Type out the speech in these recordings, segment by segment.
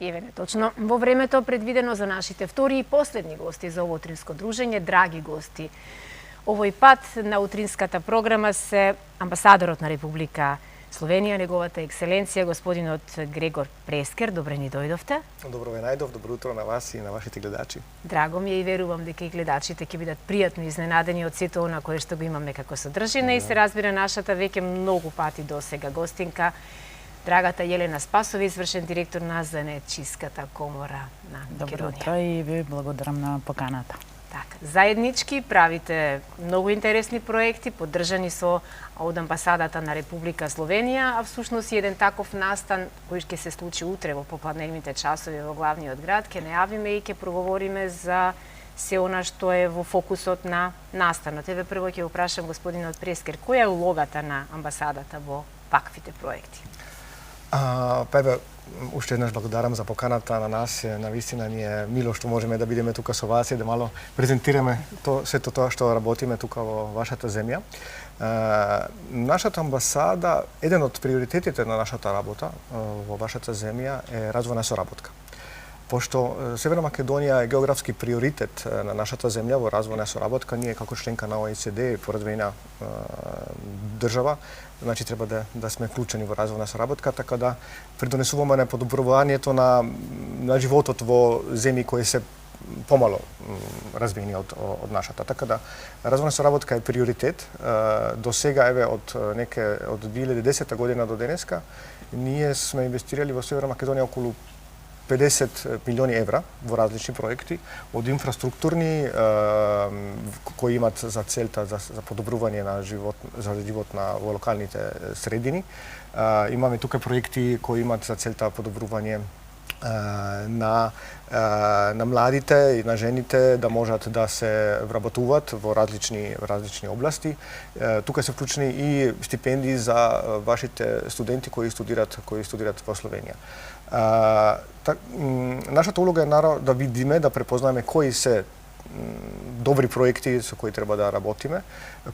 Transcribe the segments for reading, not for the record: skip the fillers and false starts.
Еве точно во времето предвидено за нашите втори и последни гости за ово утринско дружење, драги гости. Овој пат на утринската програма се амбасадорот на Република Словенија, неговата екселенција, господинот Грегор Прескер. Добре ни дојдовте. Добро ве најдов, добро утро на вас и на вашите гледачи. Драго ми е и верувам дека и гледачите ќе бидат пријатно изненадени од сето она кое што го имаме како содржина и се разбира нашата веќе многу пати досега гостинка, драгата Јелена Спасова, извршен директор на Занаетчиската комора на Македонија. Добро утро и ви благодарам на поканата. Така, заеднички правите многу интересни проекти, поддржани со од амбасадата на Република Словенија, а всушност еден таков настан кој ќе се случи утре во попладневните часови во главниот град, ќе најавиме и ќе проговориме за се она што е во фокусот на настанот. Еве прво ќе го прашам господинот Прескер, која е улогата на амбасадата во ваквите проекти? Еве, уште еднаш благодарам за поканата на нас. Навистина ни е мило што можеме да бидеме тука со вас и да мало презентираме сето тоа што работиме тука во вашата земја. Нашата амбасада, еден од приоритетите на нашата работа во вашата земја е развојна соработка. Пошто Северна Македонија е географски приоритет на нашата земја во развојна соработка, ние како членка на ОЕСД и поразвиена држава, значи треба да сме вклучени во развојна соработка, така да придонесуваме на подобрувањето на животот во земји кои се помало развиени од нашата. Така да развојна соработка е приоритет. До сега еве од 2010 година до денеска ние сме инвестирали во Северна Македонија околу 50 милиони евра во различни проекти, од инфраструктурни кои имат за целта за подобрување на живот во локалните средини. Имаме тука проекти кои имат за целта подобрување на младите и на жените да можат да се вработуваат во различни области. Тука се вклучени и стипендии за вашите студенти кои студират во Словенија. Нашата улога е да видиме, да препознаеме кои се добри проекти со кои треба да работиме,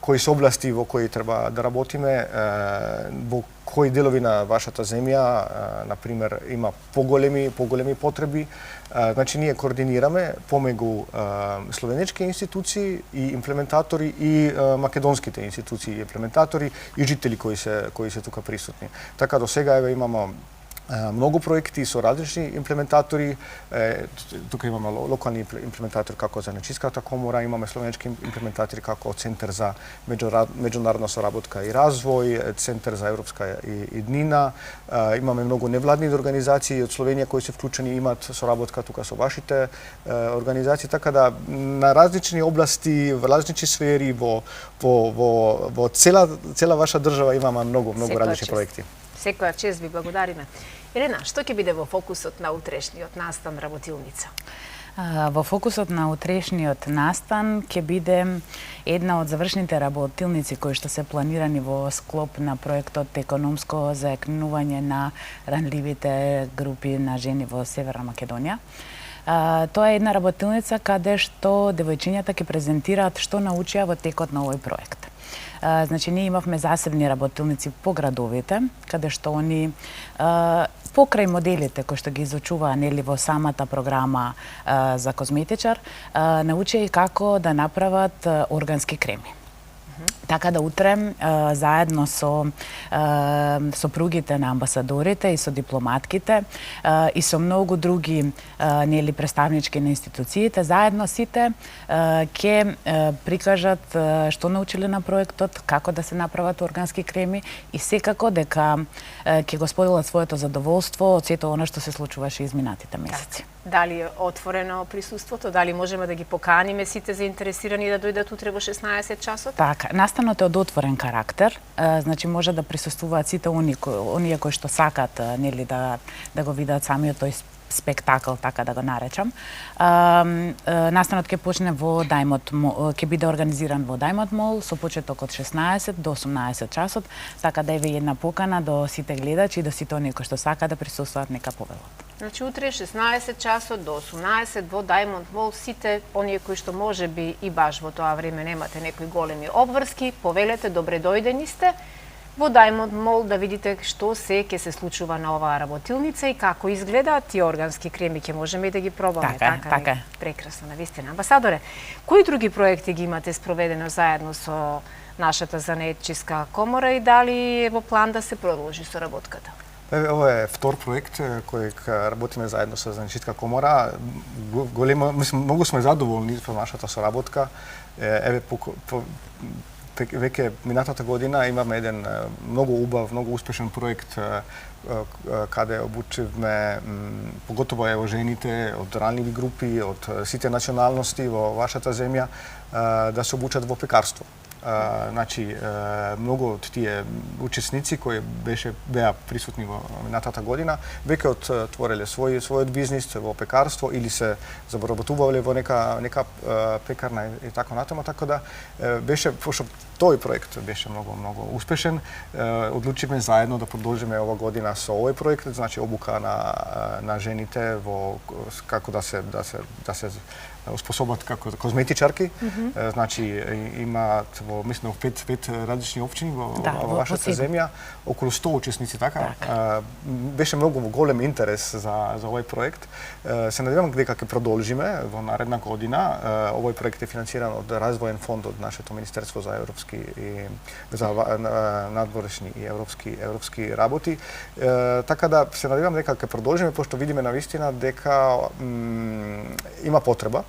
кои се области во кои треба да работиме, во кои делови на вашата земја, например, има поголеми потреби. Значи, ние координираме помегу словенечки институции и имплементатори и македонските институции и имплементатори и жители кои се тука присутни. Така до сега еве имаме многу проекти со различни имплементатори. Тука имаме локални имплементатори како Занаетчиската комора, имаме словенечки имплементатори како Центар за меѓународна соработка и развој, Центар за европска иднина. Имаме многу невладни организации од Словенија кои се вклучени, имат соработка тука со вашите организации, така да на различни области, во различни сфери, во цела ваша држава имаме многу различни проекти. Секоја чест, ви благодариме. Елена, што ќе биде во фокусот на утрешниот настан работилница? Во фокусот на утрешниот настан ќе биде една од завршните работилници кои што се планирани во склоп на проектот економско заекнување на ранливите групи на жени во Северна Македонија. Тоа е една работилница каде што девојчињата ќе презентираат што научија во текот на овој проект. Значи, ние имавме засебни работилници по градовите, каде што они покрај моделите кои што ги изучуваа нели во самата програма за козметичар, научија и како да направат органски креми. Така да утре заедно со сопругите на амбасадорите и со дипломатките и со многу други нели представнички на институциите, заедно сите ќе прикажат што научиле на проектот, како да се направат органски креми и секако дека ќе го споделат своето задоволство од сето она што се случуваше изминатите месеци. Дали е отворено присуството? Дали можеме да ги поканиме сите заинтересирани да дојдат утре во 16 часот? Така, настанот е од отворен карактер, значи може да присуствуваат сите оние кои што сакат нели да го видат самиот тој спектакл, така да го наречам. Настанот ќе почне во Даймот, ќе биде организиран во Даймот мол со почеток од 16 до 18 часот, така да еве една покана до сите гледачи и до сите оние кои што сакаат да присуствуваат, нека повелат. Значи утре 16 часот до 18 во Даймонд мол, сите оние кои што можеби и баш во тоа време немате некои големи обврски, повелете, добре дојдени сте. во Diamond Mall да видите што се ќе се случува на оваа работилница и како изгледаат тие органски креми, ќе можеме и да ги пробаме. Така е. Прекрасно, навистина. Амбасадоре, кои други проекти ги имате спроведено заедно со нашата занаетчиска комора и дали е во план да се продолжи соработката? Ова е втор проект кој работиме заедно со Занаетчиска комора. Многу сме задоволни со нашата соработка. Веќе минатата година имаме еден многу убав, многу успешен проект каде обучивме поготово ево жените од ранливи групи, од сите националности во вашата земја да се обучат во пекарство. Значи, многу од тие учесници кои беа присутни во минатата година, веќе отвориле својот бизнис во пекарство или се заработувале во нека пекарна и така натаму, така да беше, пошто тој проект беше многу успешен, одлучивме заедно да продолжиме ова година со овој проект, значи обука на жените во како да се способат како козметичарки. Значи имаат во мислам 5 различни општини во вашата земја, околу 100 учесници така. Беше многу голем интерес за овој проект. Се надевам дека ќе продолжиме во наредна година. Овој проект е финансиран од развоен фонд од нашето Министерство за европски и за надворешни и европски работи. Така да се надевам дека ќе продолжиме, пошто видиме навистина дека има потреба,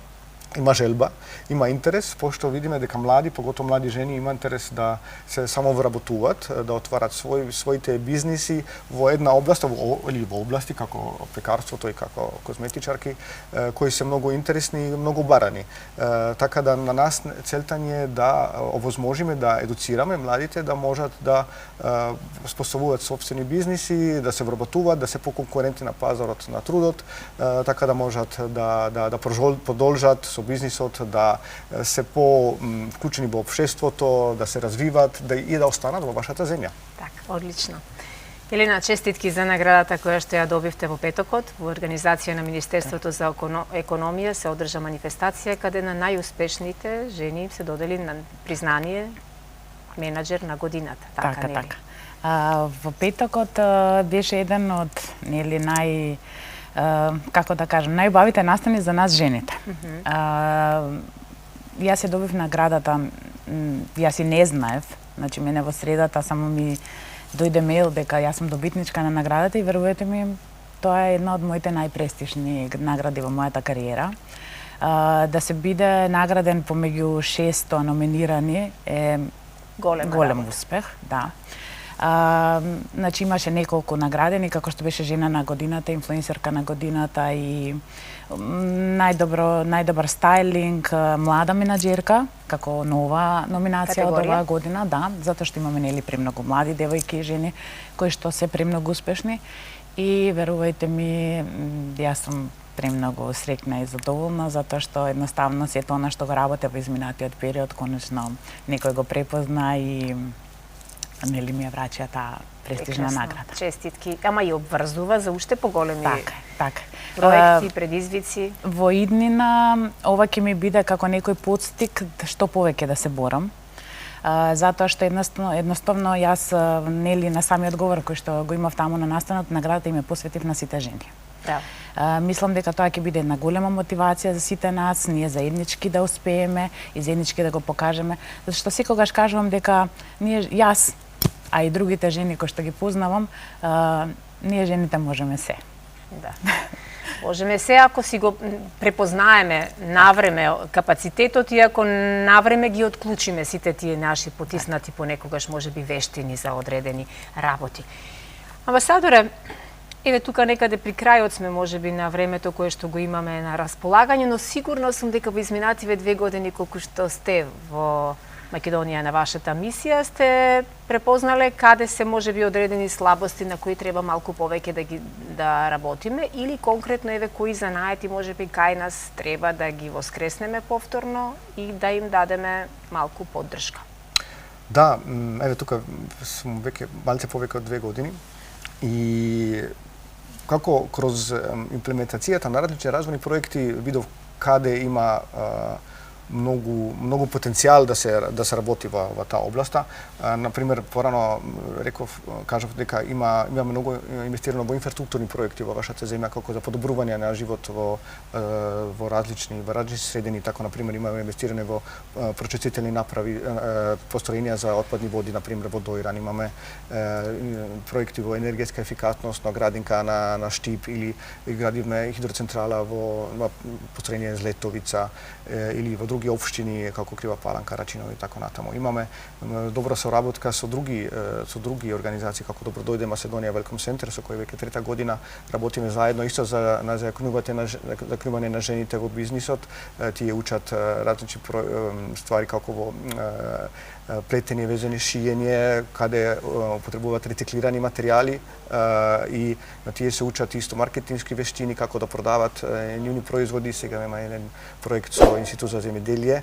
има желба, има интерес, пошто видиме дека млади, поготово млади жени, има интерес да се самовработуваат, да отварат своите бизниси во една област или во области како пекарството и како козметичарки, кои се многу интересни и многу барани. Така да на нас целта ни е да овозможиме да едуцираме младите да можат да способуваат сопствени бизниси, да се вработуваат, да се поконкурентни на пазарот на трудот, така да можат да продолжат со бизнисот, да се по-вклучени во општеството, да се развиваат и да останат во вашата земја. Така, одлично. Елена, честитки за наградата која што ја добивте во петокот. Во организација на Министерството за економија се одржа манифестација каде на најуспешните жени се додели на признание менаџер на годината. Така. Во петокот беше еден од како да кажам, најубавите настани за нас жените. Јас ја добив наградата, јас и не знаев, значи мене во средата само ми дојде мејл дека јас сум добитничка на наградата и верувате ми, тоа е една од моите најпрестижни награди во мојата кариера. Да се биде награден помеѓу 600 номинирани е голем успех, да. Значи имаше неколку наградени, како што беше жена на годината, инфлуенсерка на годината и најдобар стајлинг, млада менаџерка, како нова номинација од оваа година, да, затоа што имаме премногу млади девојки и жени кои што се премногу успешни и верувајте ми, јас сум премногу среќна и задоволна затоа што едноставно сето она што го работе во изминатиот период конечно некој го препозна и ми ја врача таа престижна награда. Честитки, ама и обврзува за уште поголеми така. проекти, предизвици. Во иднина ова ќе ми биде како некој потстик што повеќе да се борам. Затоа што едноставно јас на самиот говор кој што го имав таму на настанот, наградата им е посветив на сите жени. Да. Мислам дека тоа ќе биде една голема мотивација за сите нас, ние заеднички да успееме и заеднички да го покажеме, зашто секогаш кажувам дека јас, а и другите жени кои што ги познавам, ние жените можеме се. Да. Можеме се ако си го препознаеме навреме капацитетот и ако навреме ги отклучиме сите тие наши потиснати понекогаш можеби вештини за одредени работи. Амбасадоре, еве тука некаде при крајот сме можеби на времето кое што го имаме на располагање, но сигурно сум дека во изминативе 2 години колку што сте во Македонија на вашата мисија, сте препознале каде се можеби одредени слабости на кои треба малку повеќе да работиме или конкретно еве кои занаети можеби кај нас треба да ги воскреснеме повторно и да им дадеме малку поддршка. Да, еве тука сум веќе малце повеќе од 2 години и како кроз имплементацијата на различни развојни проекти видов каде има многу потенцијал да се работи во таа областа. На пример, порано кажав дека има многу инвестирано во инфраструктурни проекти во вашата земја како за подобрување на живот во различни средини. Така на пример имаме инвестиране во прочистителни направи, построенија за отпадни води, на пример во Доиран, имаме проекти во енергетска ефикасност на градинка на Штип, или градивме хидроцентрала во построение Злетовица, или во други општини како Крива Паланка, Рачиново и така натаму. Имаме добра соработка со други организации како Добродојде Македонија Велком Центар, со кој веќе трета година работиме заедно исто за закнување на жените во бизнисот. Тие учат различни ствари како во плетење, везење, шиење, каде употребуваат рециклирани материјали, и на тие се учат исто маркетински вештини, како да продават нивни производи. Сега има еден проект со Институт за земјоделие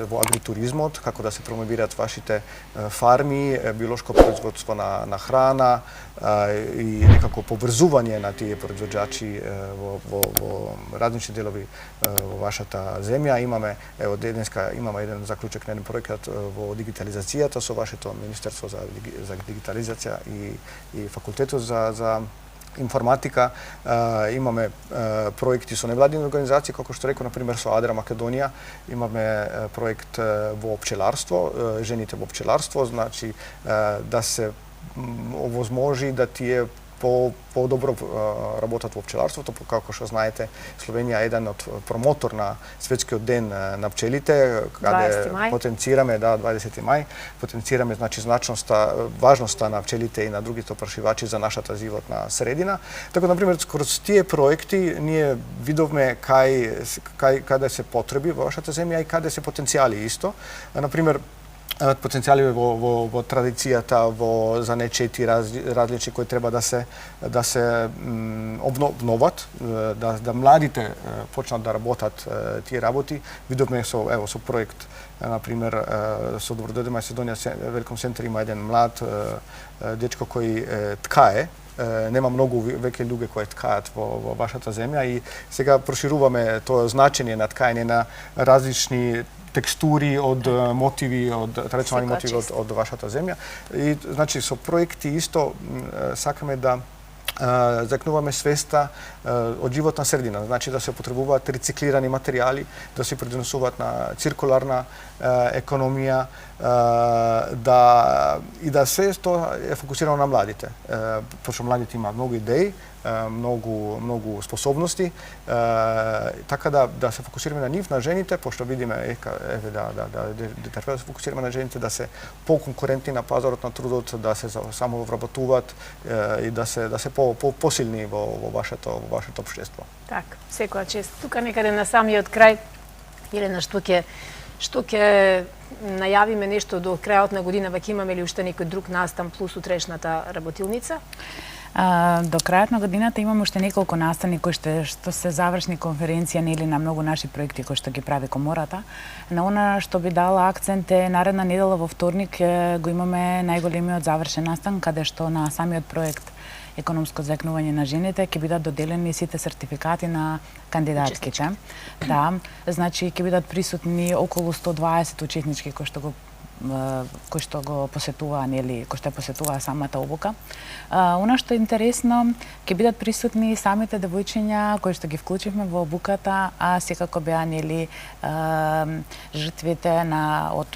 во агритуризмот, како да се промовираат вашите фарми, биолошко производство на храна и некако поврзување на тие производачи во различни делови во вашата земја. Имаме денеска еден заклучок на еден проект во дигитализацијата со вашето Министерство за дигитализација и факултетот за информатика. Имаме проекти со невладини организации, како што реков, на пример со Адра Македонија, имаме проект во пчеларство, жените во пчеларство, значи да се овозможи да тие по-добро работат во пчеларството, како што знаете, Словенија е еден од промотор на светскиот ден на пчелите, каде потенцираме 20 мај, потенцираме важноста на пчелите и на другите опрашивачи за нашата животна средина. Така, на пример, скроз тие проекти ние видовме каде се потреби во вашата земја и каде се потенцијали исто. На пример, потенцијали во традицијата, во занечети различни кои треба да се обноват, да младите почнат да работат тие работи. Видовме со проект, на пример, со Добродојде Македонија Велком Центар има еден млад дечко кој ткае. Нема многу веќе луѓе кои ткаат во вашата земја и сега прошируваме тоа значење на ткање на различни текстури од мотиви, од традиционални мотиви од вашата земја. И значи со проекти исто сакаме да закнуваме свеста од животна средина, значи да се употребуваат рециклирани материјали, да се придонесуваат на циркуларна економија, да се тоа е фокусирано на младите. Пошто младите имаат многу идеи, многу способности, така да се фокусираме на нив, на жените, пошто видиме да треба да се фокусираме на жените, да се по-конкурентни на пазарот на трудот, да се самовработуваат и да се посилни во вашето општество. Така, секоја чест. Тука некаде на самиот крај, Елена, што ќе најавиме нешто до крајот на година, веќе имаме ли уште некој друг настан плюс утрешната работилница? До крајот на годината имаме уште неколку настани кои што се завршни конференција нели на многу наши проекти кои што ги прави Комората. На она што би дала акцент е наредна недела во вторник го имаме најголемиот завршен настан каде што на самиот проект економско заекнување на жените ќе бидат доделени сите сертификати на кандидатките. Да, значи ќе бидат присутни околу 120 учетнички кои што го посетуваа, нели, кои што посетуваа самата обука. Она што е интересно, ќе бидат присутни самите девојчиња кои што ги вклучивме во обуката, а секако беа нели жртвите од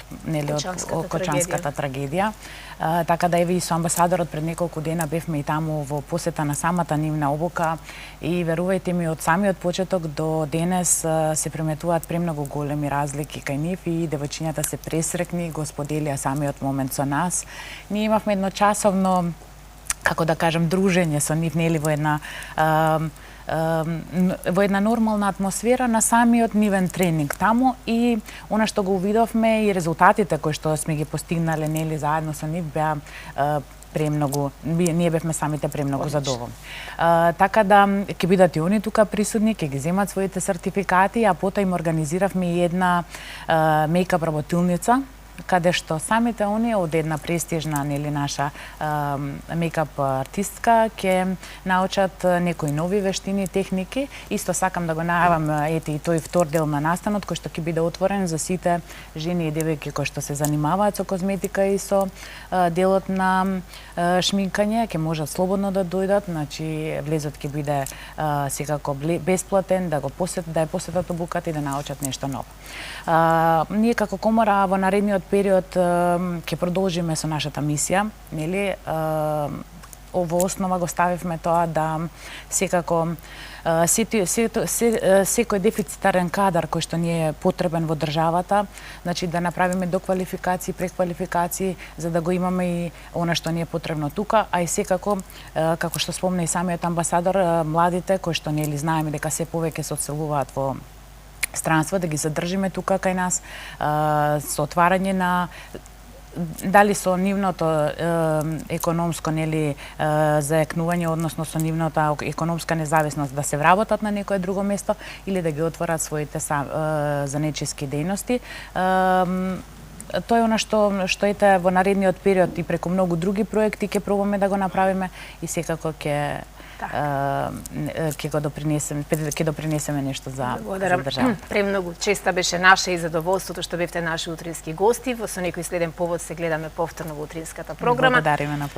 Кочанската трагедија. Така да еве и со амбасадорот пред неколку дена бевме и таму во посета на самата нивна обука и верувајте ми од самиот почеток до денес се приметуваат премногу големи разлики кај нив и девојчињата се пресрекни, го споделија самиот момент со нас. Ние имавме едночасовно, како да кажам, дружење со нив, нели, во една нормална атмосфера на самиот нивен тренинг таму и она што го увидовме и резултатите кои што сме ги постигнале, нели, заедно со нив беа премногу, ние бевме самите премногу задоволни. Така да ќе бидат и они тука присутни, ќе ги земат своите сертификати, а потоа им организиравме и една мејкап работилница каде што самите оние од една престижна нели наша мейкап артистка ќе научат некои нови вештини, техники. Исто сакам да го најавам ете и тој втор дел на настанот кој што ќе биде отворен за сите жени и девојки кои што се занимаваат со козметика и со делот на шминкање, ќе можат слободно да дојдат, значи влезот ќе биде секако бесплатен, да ја посетат обуката и да научат нешто ново. Ние како комора во наредниот период ќе продолжиме со нашата мисија, нели? Во основа го ставивме тоа да секако секој дефицитарен кадар кој што ни е потребен во државата, значи да направиме доквалификации, преквалификации, за да го имаме и она што ни е потребно тука, а и секако, како што спомна и самиот амбасадор, младите кои што нели знаеме дека се повеќе се одселуваат во странство, да ги задржиме тука кај нас, со отварање на дали со нивното економско нели заекнување, односно со нивната економска независност да се вработат на некое друго место или да ги отворат своите занечиски дејности. Тоа е она што ете во наредниот период и преку многу други проекти ќе пробаме да го направиме и секако ќе допринесеме нешто за државата. Премногу честа беше наше и задоволството што бевте наши утрински гости. Со некој следен повод се гледаме повторно во утринската програма. Благодариме на